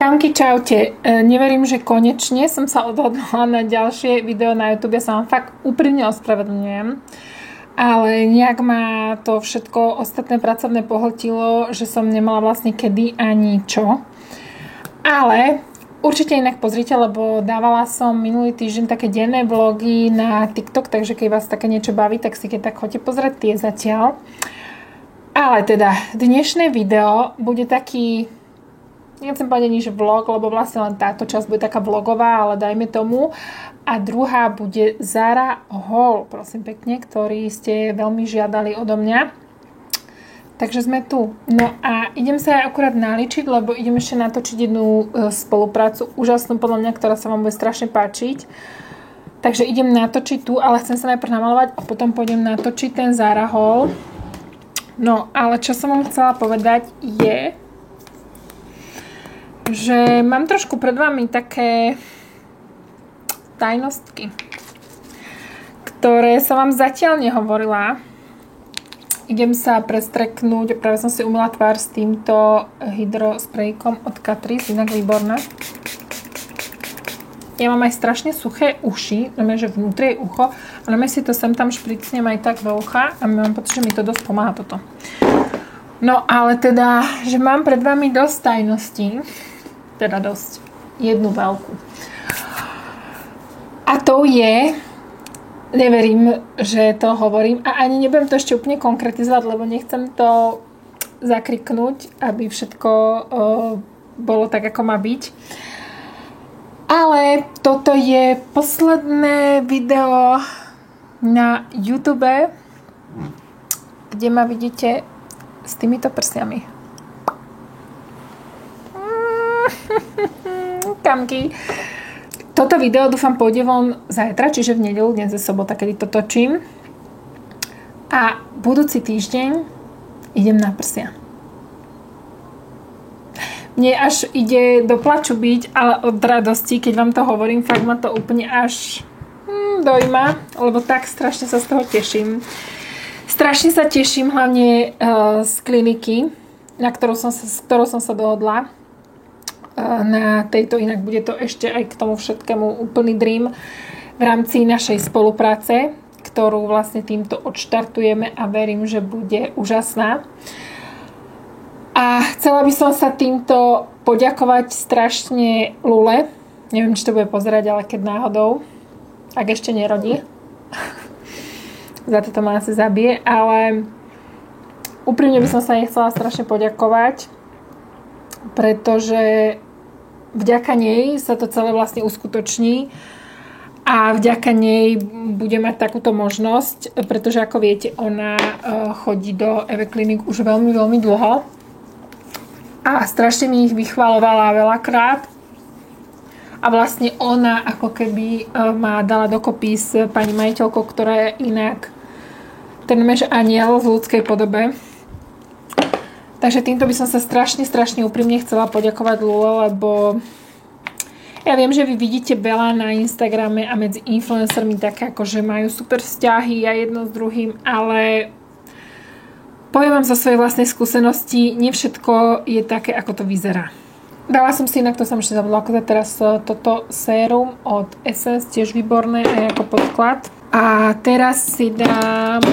Čauky, čaute. Neverím, že konečne som sa odhodlala na ďalšie video na YouTube. Ja sa vám fakt úprimne ospravedlňujem. Ale nejak ma to všetko ostatné pracovné pohltilo, že som nemala vlastne kedy ani čo. Ale určite inak pozrite, lebo dávala som minulý týždeň také denné vlogy na TikTok, takže keď vás také niečo baví, tak si keď tak choďte pozrieť tie zatiaľ. Ale teda dnešné video bude taký, nechcem povedať nič vlog, lebo vlastne len táto časť bude taká vlogová, ale dajme tomu. A druhá bude Zara haul, prosím pekne, ktorý ste veľmi žiadali odo mňa. Takže sme tu. No a idem sa aj akurát naličiť, lebo idem ešte natočiť jednu spoluprácu, úžasnú podľa mňa, ktorá sa vám bude strašne páčiť. Takže idem natočiť tu, ale chcem sa najprv namalovať a potom pôjdem natočiť ten Zara haul. No, ale čo som vám chcela povedať je, že mám trošku pred vami také tajnostky, ktoré som vám zatiaľ nehovorila. Idem sa prestreknúť, práve som si umyla tvár s týmto hydrosprejkom od Catrice, inak výborné. Ja mám aj strašne suché uši, znamená, že vnútri je ucho, ale si to sem tam špricnem aj tak do ucha a mám pocit, že mi to dosť pomáha toto. No ale teda, že mám pred vami dosť tajností, teda dosť, jednu veľkú. A to je, neverím, že to hovorím a ani nebudem to ešte úplne konkretizovať, lebo nechcem to zakriknúť, aby všetko bolo tak, ako má byť. Ale toto je posledné video na YouTube, kde ma vidíte s týmito prsiami. Kamky. Toto video dúfam pôjde von zajtra, čiže v nedeľu, dnes je sobota, kedy to točím. A budúci týždeň idem na prsia. Mne až ide do plaču byť, ale od radosti, keď vám to hovorím, fakt ma to úplne až dojíma, lebo tak strašne sa z toho teším. Strašne sa teším hlavne z kliniky, s ktorou som sa dohodla. Na tejto, inak bude to ešte aj k tomu všetkému úplný dream v rámci našej spolupráce, ktorú vlastne týmto odštartujeme a verím, že bude úžasná. A chcela by som sa týmto poďakovať strašne Lule. Neviem, či to bude pozerať, ale keď náhodou, ak ešte nerodí. Za to ma asi zabije, ale úprimne by som sa jej chcela strašne poďakovať, pretože vďaka nej sa to celé vlastne uskutoční a vďaka nej bude mať takúto možnosť, pretože ako viete, ona chodí do EV Clinic už veľmi, veľmi dlho a strašne mi ich vychvaľovala veľakrát a vlastne ona ako keby ma dala dokopy s pani majiteľkou, ktorá je inak ten mež aniel v ľudskej podobe. Takže týmto by som sa strašne úprimne chcela poďakovať Lule, lebo ja viem, že vy vidíte veľa na Instagrame a medzi influencermi také, ako že majú super vzťahy a jedno s druhým, ale poviem vám zo svojej vlastnej skúsenosti, nie všetko je také, ako to vyzerá. Dala som si, inak to som ešte zabudla, ako teraz toto sérum od Essence, tiež výborné aj ako podklad. A teraz si dám,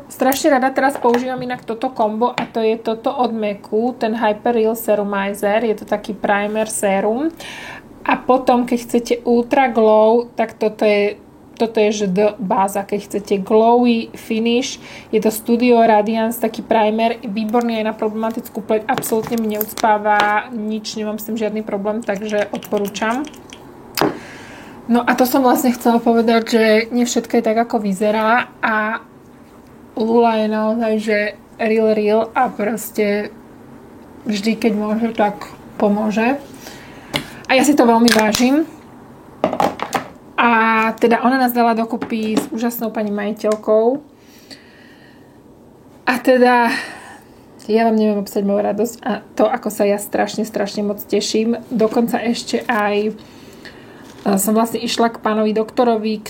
strašne rada teraz používam inak toto kombo a to je toto od MACu, ten Hyper Real Serumizer, je to taký primer sérum. A potom, keď chcete Ultra Glow, tak toto je že báza, keď chcete glowy finish, je to Studio Radiance, taký primer, výborný aj na problematickú pleť, absolútne mi neucpáva, nič, nemám s tým žiadny problém, takže odporúčam. No a to som vlastne chcela povedať, že nie všetko je tak, ako vyzerá a Lula je naozaj, že real a proste vždy, keď môže, tak pomôže. A ja si to veľmi vážim. A teda ona nás dala dokopy s úžasnou pani majiteľkou. A teda ja vám neviem opísať moju radosť a to, ako sa ja strašne moc teším. Dokonca ešte aj som vlastne išla k pánovi doktorovi,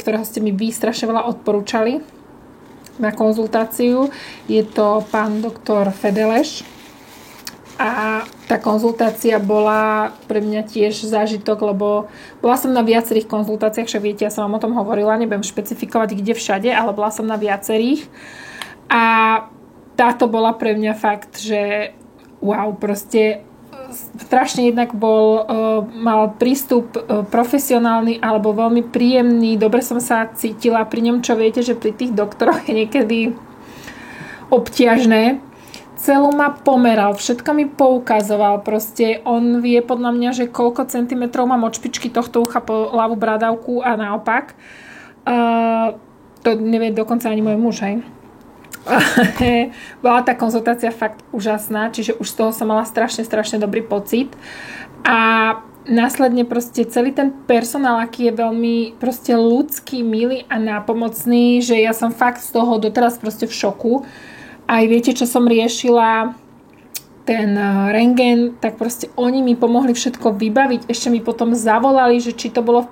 ktorého ste mi vy strašne veľa odporúčali na konzultáciu. Je to pán doktor Fedeleš. A tá konzultácia bola pre mňa tiež zážitok, lebo bola som na viacerých konzultáciách, však viete, ja som vám o tom hovorila, nebudem špecifikovať kde všade, ale bola som na viacerých a táto bola pre mňa fakt, že wow, proste strašne jednak mal prístup profesionálny alebo veľmi príjemný, dobre som sa cítila pri ňom, čo viete, že pri tých doktoroch je niekedy obťažné. Celú ma pomeral, všetko mi poukazoval, proste on vie podľa mňa, že koľko centimetrov mám od špičky tohto ucha po ľavú bradavku a naopak. To nevie dokonca ani môj muž, hej. Bola tá konzultácia fakt úžasná, čiže už z toho som mala strašne dobrý pocit a následne proste celý ten personál, aký je veľmi proste ľudský, milý a nápomocný, že ja som fakt z toho doteraz proste v šoku. Aj viete, čo som riešila, ten rentgen, tak proste oni mi pomohli všetko vybaviť, ešte mi potom zavolali, že či to bolo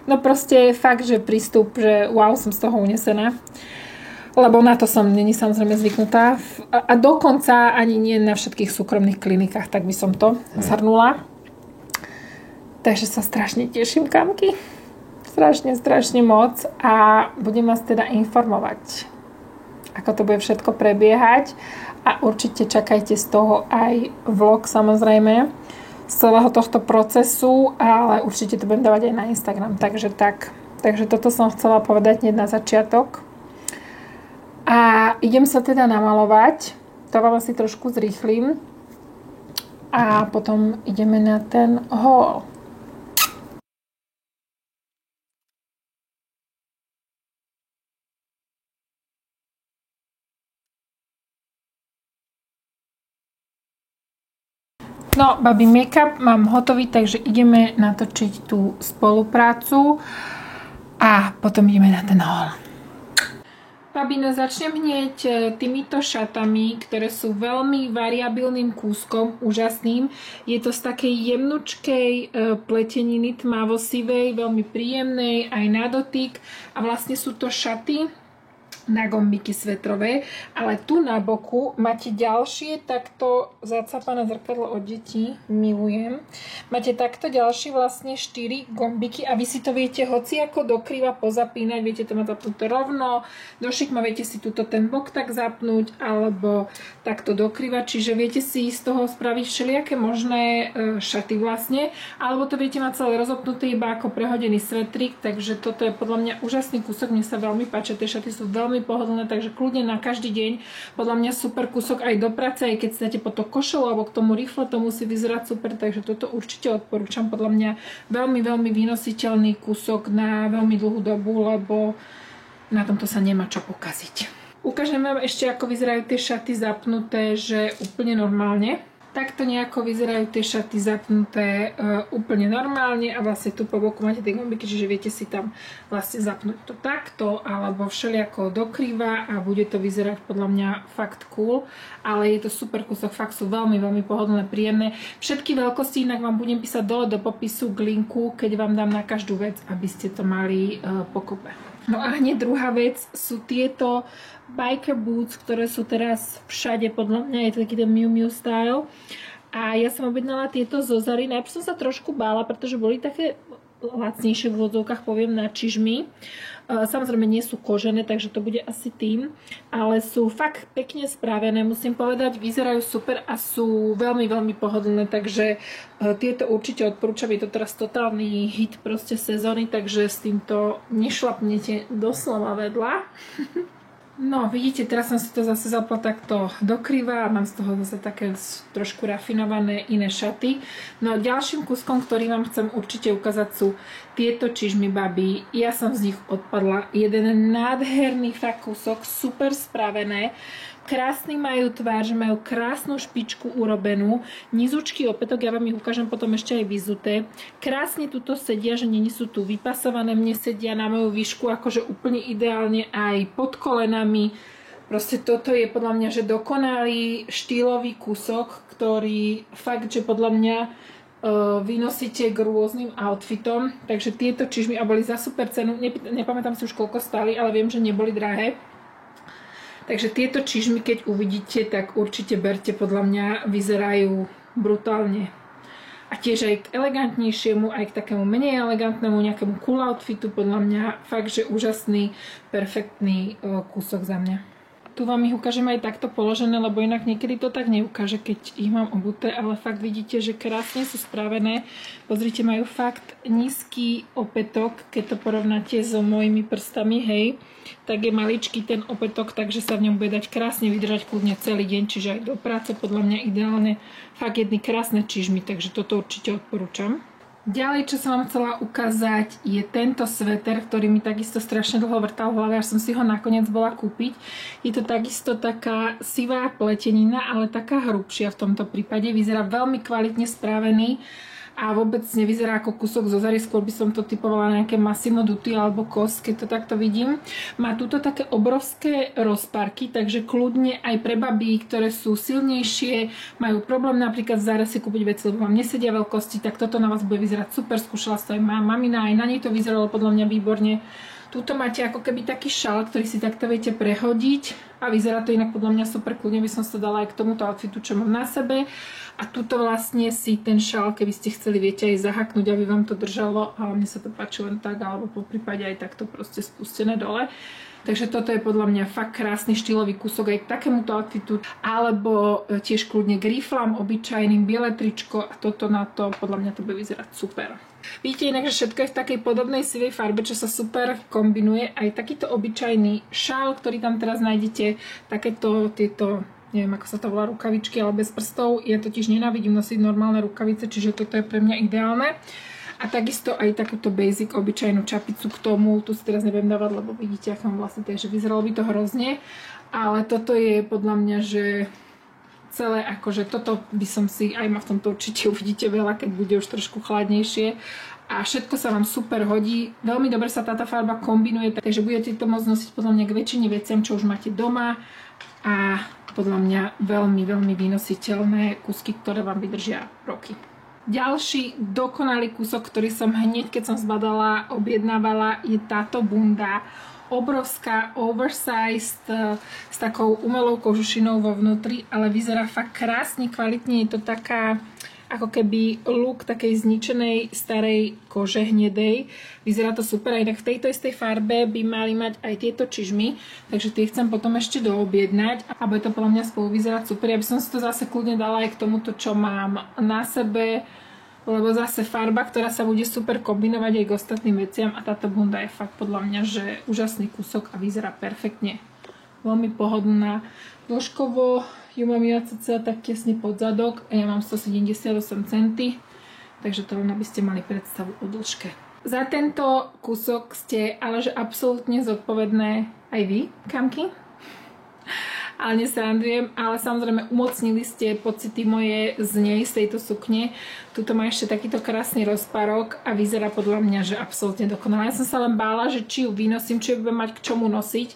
no proste fakt, že prístup, že wow, som z toho unesená. Lebo na to som není samozrejme zvyknutá. A dokonca ani nie na všetkých súkromných klinikách, tak by som to zhrnula. Takže sa strašne teším, kamky. Strašne moc a budem vás teda informovať, ako to bude všetko prebiehať a určite čakajte z toho aj vlog samozrejme z celého tohto procesu, ale určite to budem dávať aj na Instagram, takže tak. Takže toto som chcela povedať hneď na začiatok. A idem sa teda namalovať, to vám asi trošku zrýchlim a potom ideme na ten haul. No, babi, make-up mám hotový, takže ideme natočiť tú spoluprácu a potom ideme na ten haul. Babino, začnem hneď týmito šatami, ktoré sú veľmi variabilným kúskom, úžasným. Je to z takej jemnučkej pleteniny tmavo-sivej, veľmi príjemnej aj na dotyk a vlastne sú to šaty na gombiky svetrové, ale tu na boku máte ďalšie takto zacápané zrkadlo od detí, milujem. Máte takto ďalšie vlastne 4 gombiky a vy si to viete hoci ako dokryva pozapínať, viete to mať zapnuté rovno, do šikma viete si tuto ten bok tak zapnúť alebo takto dokryvať, čiže viete si z toho spraviť všelijaké možné šaty vlastne, alebo to viete mať celé rozopnuté iba ako prehodený svetrik, takže toto je podľa mňa úžasný kúsok, mne sa veľmi páči, tie šaty sú veľmi pohodlné, takže kľudne na každý deň. Podľa mňa super kúsok aj do práce, aj keď si dáte po to košelu alebo k tomu rifle, to musí vyzerať super, takže toto určite odporúčam. Podľa mňa veľmi vynositeľný kúsok na veľmi dlhú dobu, lebo na tomto sa nemá čo pokaziť. Ukážem vám ešte, ako vyzerajú tie šaty zapnuté, že úplne normálne. Takto nejako vyzerajú tie šaty zapnuté úplne normálne a vlastne tu po boku máte tie gombiky, čiže viete si tam vlastne zapnúť to takto alebo všelijako dokrýva a bude to vyzerať podľa mňa fakt cool, ale je to super kúsok, fakt sú veľmi pohodlné, príjemné. Všetky veľkosti inak vám budem písať dole do popisu k linku, keď vám dám na každú vec, aby ste to mali pokope. No a hneď druhá vec sú tieto biker boots, ktoré sú teraz všade, podľa mňa je to taký ten Miu Miu style. A ja som objednala tieto zo Zary. Najprv som sa trošku bála, pretože boli také lacnejšie v úvodzovkách, poviem, na čižmy. Samozrejme nie sú kožené, takže to bude asi tým, ale sú fakt pekne spravené, musím povedať, vyzerajú super a sú veľmi pohodlné, takže tieto určite odporúčam, je to teraz totálny hit proste sezóny, takže s týmto nešlapnete doslova vedľa. No, vidíte, teraz som si to zase zapla takto dokrýva a mám z toho zase také trošku rafinované iné šaty. No, ďalším kúskom, ktorý vám chcem určite ukázať, sú tieto čižmy, babi. Ja som z nich odpadla. Jeden nádherný fakt kúsok, super spravené. Krásny majú tvár, že majú krásnu špičku urobenú. Nizučky opätok, ja vám ich ukážem potom ešte aj vyzuté. Krásne tuto sedia, že nie sú tu vypasované, mne sedia na moju výšku akože úplne ideálne aj pod kolenami. Proste toto je podľa mňa, že dokonalý štýlový kúsok, ktorý fakt, že podľa mňa vynosíte k rôznym outfitom. Takže tieto čižmy a boli za super cenu. Nepamätám si už koľko stáli, ale viem, že neboli drahé. Takže tieto čižmy, keď uvidíte, tak určite berte, podľa mňa vyzerajú brutálne. A tiež aj k elegantnejšiemu, aj k takému menej elegantnému, nejakému cool outfitu, podľa mňa fakt, že úžasný, perfektný kúsok za mňa. Tu vám ich ukážem aj takto položené, lebo inak niekedy to tak neukáže, keď ich mám obuté, ale fakt vidíte, že krásne sú spravené. Pozrite, majú fakt nízky opätok, keď to porovnáte so mojimi prstami, hej, tak je maličký ten opätok, takže sa v ňom bude dať krásne vydržať kľudne celý deň, čiže aj do práce podľa mňa ideálne. Fakt jedny krásne čižmy, takže toto určite odporúčam. Ďalej, čo som vám chcela ukázať, je tento sveter, ktorý mi takisto strašne dlho vrtal v hlave, až som si ho nakoniec bola kúpiť. Je to takisto taká sivá pletenina, ale taká hrubšia v tomto prípade. Vyzerá veľmi kvalitne spravený a vôbec nevyzerá ako kúsok zo Zary, skôr by som to typovala na nejaké Massimo Dutti alebo COS, keď to takto vidím. Má tuto také obrovské rozparky, takže kľudne aj pre babí, ktoré sú silnejšie, majú problém napríklad v Zare si kúpiť veci, lebo vám nesedia veľkosti, tak toto na vás bude vyzerať super. Skúšala to aj mamina, aj na nej to vyzeralo podľa mňa výborne. Tuto máte ako keby taký šal, ktorý si takto viete prehodiť a vyzerá to inak podľa mňa super, kľudne by som sa dala aj k tomuto outfitu, čo mám na sebe. A tuto vlastne si ten šal, keby ste chceli, viete aj zahaknúť, aby vám to držalo, ale mne sa to páči len tak, alebo po prípade aj takto proste spustené dole. Takže toto je podľa mňa fakt krásny štýlový kúsok aj k takémuto outfitu, alebo tiež kľudne k riflám obyčajným, biele tričko a toto na to, podľa mňa to bude vyzerať super. Vidíte inak, že všetko je v takej podobnej sivej farbe, čo sa super kombinuje. Aj takýto obyčajný šál, ktorý tam teraz nájdete, takéto tieto, neviem ako sa to volá, rukavičky, ale bez prstov. Ja totiž nenávidím nosiť normálne rukavice, čiže toto je pre mňa ideálne. A takisto aj takúto basic obyčajnú čapicu k tomu, tu si teraz nebudem dávať, lebo vidíte, aká mám vlastne, takže vyzeralo by to hrozne. Ale toto je podľa mňa, že celé, akože toto by som si, aj ma v tomto určite uvidíte veľa, keď bude už trošku chladnejšie. A všetko sa vám super hodí. Veľmi dobre sa táto farba kombinuje, takže budete to môcť nosiť podľa mňa k väčšine veciam, čo už máte doma. A podľa mňa veľmi, veľmi vynositeľné kúsky, ktoré vám vydržia roky. Ďalší dokonalý kúsok, ktorý som hneď, keď som zbadala, objednávala, je táto bunda. Obrovská, oversized, s takou umelou kožušinou vo vnútri, ale vyzerá fakt krásne, kvalitne. Je to taká, ako keby look takej zničenej starej kože hnedej. Vyzerá to super, aj tak v tejto istej farbe by mali mať aj tieto čižmy, takže tie chcem potom ešte doobjednať a bude to podľa mňa spolu vyzerať super. Ja by som si to zase kľudne dala aj k tomuto, čo mám na sebe, lebo zase farba, ktorá sa bude super kombinovať aj k ostatným veciam a táto bunda je fakt podľa mňa, že úžasný kúsok a vyzerá perfektne. Veľmi pohodlná. Dĺžkovo ju mám ja cca tak tesne pod zadok a ja mám 178 cm, takže to len aby ste mali predstavu o dĺžke. Za tento kúsok ste ale že absolútne zodpovedné aj vy, kamky. Ale nesrandujem, ale samozrejme umocnili ste pocity moje z nej, z tejto sukne. Tuto má ešte takýto krásny rozparok a vyzerá podľa mňa, že absolútne dokonalá. Ja som sa len bála, že či ju vynosím, či ju budem mať k čomu nosiť,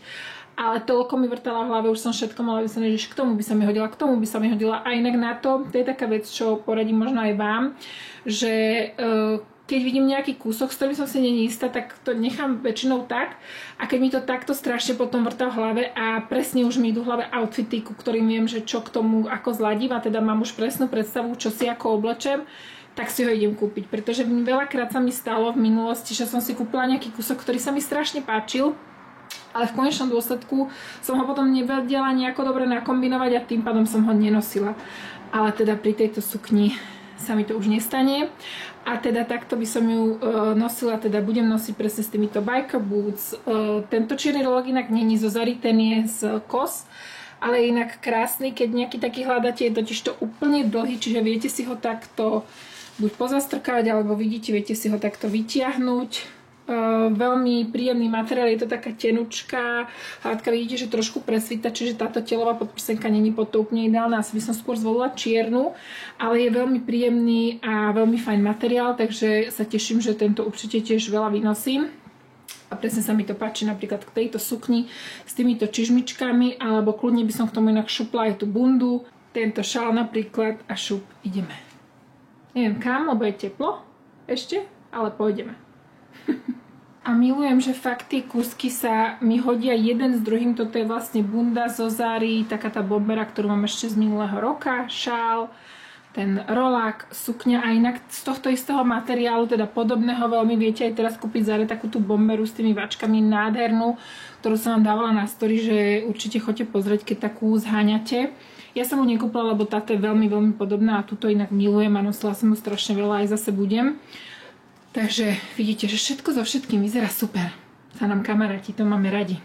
ale toľko mi vrtala v hlave, už som všetko mala vysvetlenie, že k tomu by sa mi hodila, k tomu by sa mi hodila. A inak na to je taká vec, čo poradím možno aj vám, že keď vidím nejaký kúsok, s ktorým som si není istá, tak to nechám väčšinou tak. A keď mi to takto strašne potom vrtá v hlave a presne už mi idú v hlave outfity, ku ktorým viem, že čo k tomu ako zladím a teda mám už presnú predstavu, čo si ako oblečem, tak si ho idem kúpiť. Pretože veľakrát sa mi stalo v minulosti, že som si kúpila nejaký kúsok, ktorý sa mi strašne páčil, ale v konečnom dôsledku som ho potom nevedela nejako dobre nakombinovať a tým pádom som ho nenosila. Ale teda pri tejto sukni sa mi to už nestane. A teda takto by som ju nosila, teda budem nosiť presne s týmito biker boots. Tento čierny rolok inak není zo Zary, ten je z COS, ale inak krásny, keď nejaký taký hľadáte, je totiž to úplne dlhý, čiže viete si ho takto buď pozastrkať, alebo vidíte, viete si ho takto vytiahnuť. Veľmi príjemný materiál, je to taká tenučka hladka, vidíte, že trošku presvíta, čiže táto telová podprsenka není pod to úplne ideálna, asi by som skôr zvolila čiernu, ale je veľmi príjemný a veľmi fajn materiál, takže sa teším, že tento určite tiež veľa vynosím a presne sa mi to páči napríklad k tejto sukni s týmito čižmičkami, alebo kľudne by som k tomu inak šupla aj tú bundu, tento šál napríklad a šup, ideme. Neviem kam, lebo je teplo ešte, ale pôjdeme. A milujem, že fakt tie kúsky sa mi hodia jeden s druhým. Toto je vlastne bunda zo Zary, taká tá bombera, ktorú mám ešte z minulého roka, šál. ten rolák, sukňa a inak z tohto istého materiálu, teda podobného veľmi viete aj teraz kúpiť Zare takú tú bomberu s tými vačkami nádhernú, ktorú som vám dávala na story, že určite choďte pozrieť, keď takú zháňate. Ja som ju nekúpila, lebo táto je veľmi, veľmi podobná a túto inak milujem a nosila som ju strašne veľa, aj zase budem. Takže vidíte, že všetko so všetkým vyzerá super. Sa nám kamaráti, to máme radi.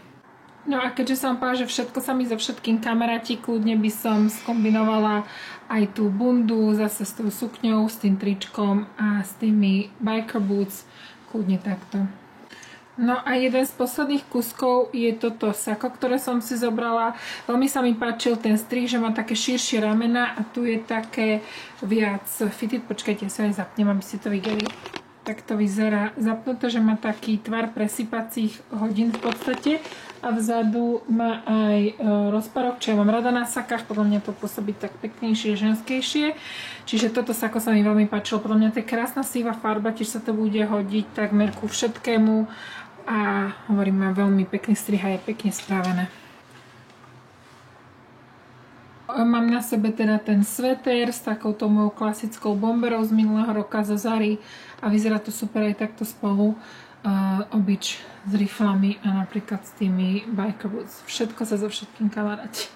No a keďže som povedala, že všetko sa mi so všetkým kamaráti, kľudne by som skombinovala aj tú bundu zase s tou sukňou, s tým tričkom a s tými biker boots, kľudne takto. No a jeden z posledných kuskov je toto sako, ktoré som si zobrala. Veľmi sa mi páčil ten strih, že má také širšie ramena a tu je také viac fitted. Počkajte, sa aj zapnem, aby ste to videli. Tak to vyzerá zapnuté, že má taký tvar presypacích hodín v podstate a vzadu má aj rozparok, čo ja mám rada na sakách, podľa mňa to pôsobí tak peknejšie, ženskejšie. Čiže toto sako sa mi veľmi páčilo, podľa mňa to je krásna sivá farba, tiež sa to bude hodiť takmer ku všetkému a hovorím, má veľmi pekný strih a je pekne spravené. Mám na sebe teda ten sveter s takouto mojou klasickou bomberou z minulého roka zo Zary a vyzerá to super aj takto spolu. Obyč s riflami a napríklad s tými biker boots. Všetko sa so všetkým kamaráti.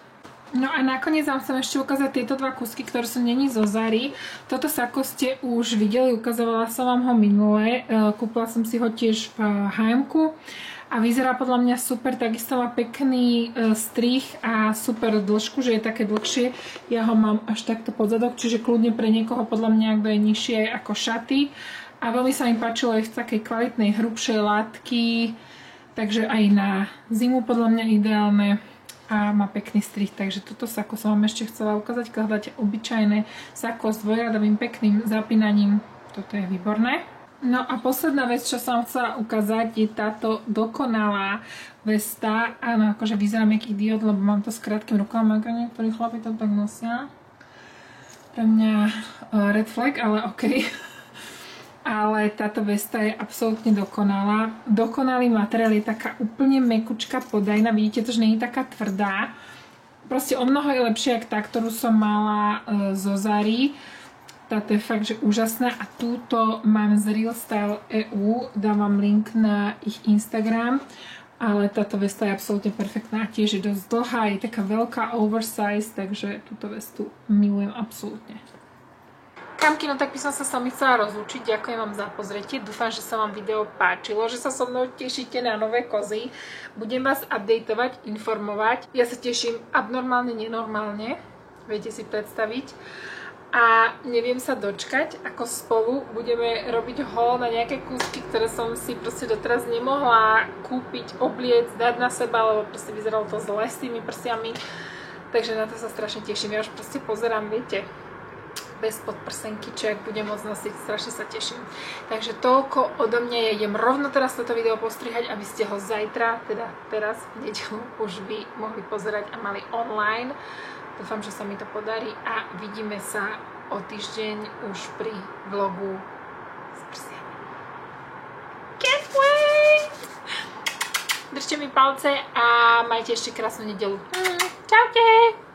No a nakoniec vám chcem ešte ukázať tieto dva kusky, ktoré sú není zo Zary. Toto sako ste už videli, ukazovala som vám ho minule. Kúpila som si ho tiež v H&M-ku. A vyzerá podľa mňa super, takisto má pekný strih a super dĺžku, že je také dlhšie. Ja ho mám až takto pod zadok, čiže kľudne pre niekoho podľa mňa, kto je nižšie ako šaty. A veľmi sa mi páčilo aj v takej kvalitnej, hrubšej látky, takže aj na zimu podľa mňa ideálne. A má pekný strih, takže toto sako som vám ešte chcela ukázať, keď hľadáte obyčajné sako s dvojradovým pekným zapínaním. Toto je výborné. No a posledná vec, čo som chcela ukázať, je táto dokonalá vesta. Áno, akože vyzerám jaký idiot, lebo mám to s krátkym rukám, ako niektorí chlapi to tak nosia. Pre mňa red flag, ale okej. Ale táto vesta je absolútne dokonalá. Dokonalý materiál, je taká úplne mekučka podajná, vidíte to, že nie je taká tvrdá. Proste o mnoho je lepšia ako tá, ktorú som mala zo Zary. Táto je fakt, že úžasná a túto mám z Real Style EU, dávam link na ich Instagram, ale táto vesta je absolútne perfektná, tiež je dosť dlhá, je taká veľká oversize, takže túto vestu milujem absolútne. Kamky, no tak by som sa s vami chcela rozlúčiť, ďakujem vám za pozretie, dúfam, že sa vám video páčilo, že sa so mnou tešíte na nové kozy, budem vás updateovať, informovať, ja sa teším abnormálne, nenormálne, viete si predstaviť. A neviem sa dočkať, ako spolu budeme robiť haul na nejaké kúsky, ktoré som si proste doteraz nemohla kúpiť, obliec, dať na seba, lebo proste vyzeralo to zle s tými prsiami. Takže na to sa strašne teším. Ja už proste pozerám, viete, bez podprsenky, čo ak budem môcť nosiť, strašne sa teším. Takže toľko odo mňa, ja idem rovno teraz toto video postrihať, aby ste ho zajtra, teda teraz v nedeľu už by mohli pozerať a mali online. Dúfam, že sa mi to podarí a vidíme sa o týždeň už pri vlogu s prsiami. Can't wait! Držte mi palce a majte ešte krásnu nedeľu. Čaute!